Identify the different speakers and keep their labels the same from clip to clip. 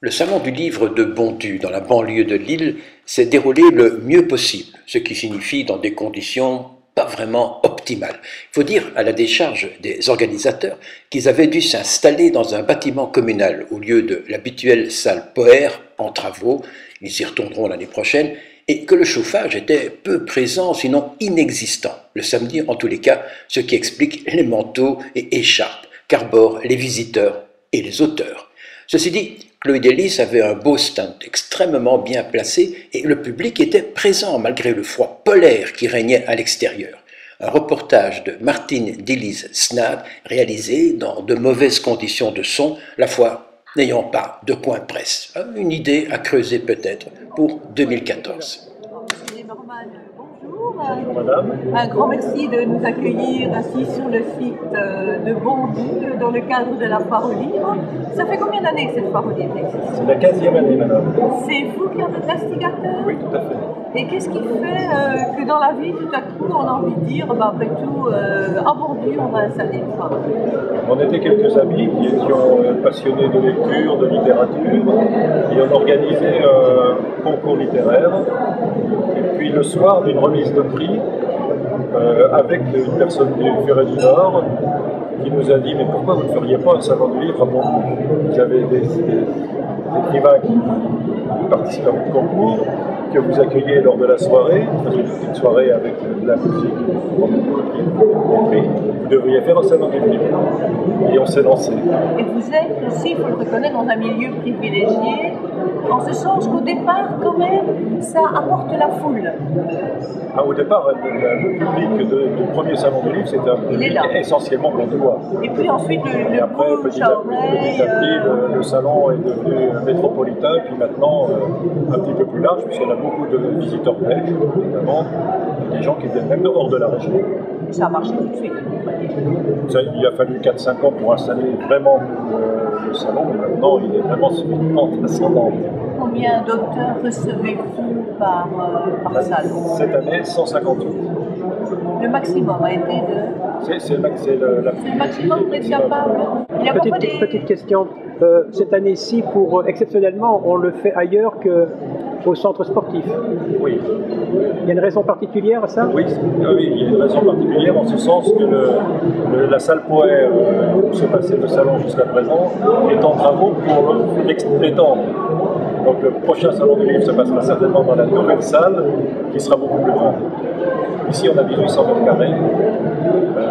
Speaker 1: Le salon du livre de Bondu, dans la banlieue de Lille, s'est déroulé le mieux possible, ce qui signifie dans des conditions pas vraiment optimales. Il faut dire, à la décharge des organisateurs, qu'ils avaient dû s'installer dans un bâtiment communal au lieu de l'habituelle salle Poher en travaux, ils y retourneront l'année prochaine, et que le chauffage était peu présent, sinon inexistant, le samedi en tous les cas, ce qui explique les manteaux et écharpes qu'arborent les visiteurs et les auteurs. Ceci dit, Chloé Delis avait un beau stand extrêmement bien placé et le public était présent malgré le froid polaire qui régnait à l'extérieur. Un reportage de Martine Delis-Snad réalisé dans de mauvaises conditions de son, la fois n'ayant pas de point presse. Une idée à creuser peut-être pour 2014.
Speaker 2: Bonjour madame. Un grand merci de nous accueillir ainsi sur le site de Bondu dans le cadre de la foire au livre. Ça fait combien d'années que cette foire au livre existe?
Speaker 3: C'est la 15e année madame.
Speaker 2: C'est vous qui en êtes l'instigateur?
Speaker 3: Oui, tout à fait.
Speaker 2: Et qu'est-ce qui fait que dans la vie tout à coup on a envie de dire après tout à Bondu on va installer une foire?
Speaker 3: On était quelques amis qui étions passionnés de lecture, de littérature et on organisait un concours littéraire. Et puis le soir d'une remise de prix, avec une personne du Furet du Nord qui nous a dit « Mais pourquoi vous ne feriez pas un salon du livre à Bondu ?» Vous avez des écrivains qui participent à votre concours, que vous accueillez lors de la soirée, une petite soirée avec de la musique, et puis vous devriez faire un salon du livre. Et on s'est lancé.
Speaker 2: Et vous êtes aussi, il faut le reconnaître, dans un milieu privilégié, en ce sens qu'au départ, quand même, ça apporte la foule.
Speaker 3: Ah, au départ, le public du premier salon du livre, c'était un public essentiellement bondois.
Speaker 2: Et puis ensuite,
Speaker 3: et après, petit à petit, le salon est devenu métropolitain, puis maintenant un petit peu plus large, puisqu'on a beaucoup de visiteurs belges, notamment, et des gens qui viennent même hors de la région.
Speaker 2: Ça a marché tout de suite.
Speaker 3: Ça, il a fallu 4-5 ans pour installer vraiment le salon, mais maintenant il est vraiment sur une pente ascendante.
Speaker 2: Combien d'auteurs recevez-vous par salon?
Speaker 3: Cette année, 158.
Speaker 2: Le maximum a été de...
Speaker 3: C'est le maximum,
Speaker 2: vous êtes capable?
Speaker 4: Petite question. Cette année-ci, exceptionnellement, on le fait ailleurs qu'au centre sportif.
Speaker 3: Oui.
Speaker 4: Il y a une raison particulière à ça?
Speaker 3: Oui, il y a une raison particulière en ce sens que la salle Poher où se passait le salon jusqu'à présent est en travaux pour l'étendre. Donc le prochain salon du livre se passera certainement dans la nouvelle salle qui sera beaucoup plus grande. Ici on a 1800 mètres carrés,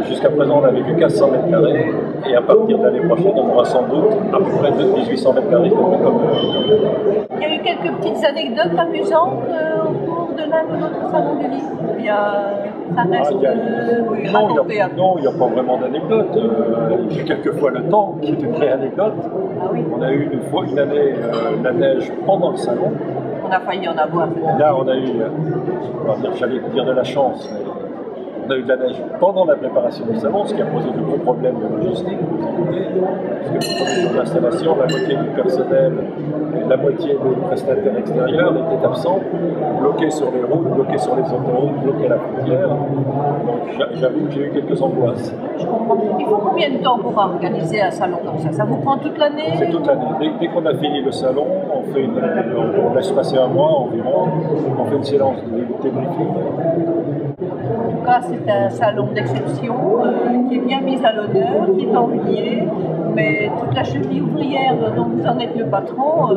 Speaker 3: jusqu'à présent on n'avait que 1500 mètres carrés et à partir de l'année prochaine on aura sans doute à peu près 1800 mètres carrés
Speaker 2: Il y a eu quelques petites anecdotes amusantes au cours de l'un de notre salon du livre. Ça reste
Speaker 3: non, il n'y a pas vraiment d'anecdotes. Il y a quelquefois le temps qui est une vraie anecdote.
Speaker 2: Ah oui.
Speaker 3: On a eu une année la neige pendant le salon.
Speaker 2: On a failli en avoir.
Speaker 3: Là, on a eu, j'allais dire de la chance, mais on a eu de la neige pendant la préparation du salon, ce qui a posé de gros problèmes de logistique, vous en doutez, parce que pour le jour d'installation, la moitié du personnel et la moitié des prestataires extérieurs étaient absents, bloqués sur les routes, bloqués sur les autoroutes, bloqués à la frontière. Donc j'avoue que j'ai eu quelques angoisses.
Speaker 2: Je comprends. Il faut combien de temps pour organiser un salon comme ça? Ça vous prend toute l'année?
Speaker 3: C'est toute l'année. Dès qu'on a fini le salon, on laisse passer un mois environ, on fait une séance de débriefing.
Speaker 2: En tout cas, c'est un salon d'exception qui est bien mis à l'honneur, qui est envié, mais toute la cheville ouvrière dont vous en êtes le patron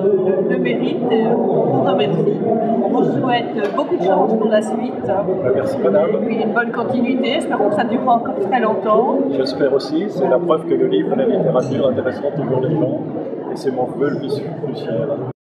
Speaker 2: le mérite. On vous remercie. On vous souhaite beaucoup de chance pour la suite.
Speaker 3: Merci madame.
Speaker 2: Et puis une bonne continuité. Espérons que ça durera encore très longtemps.
Speaker 3: J'espère aussi. C'est la preuve que le livre et la littérature intéresseront toujours les gens. Et c'est mon vœu le plus cher.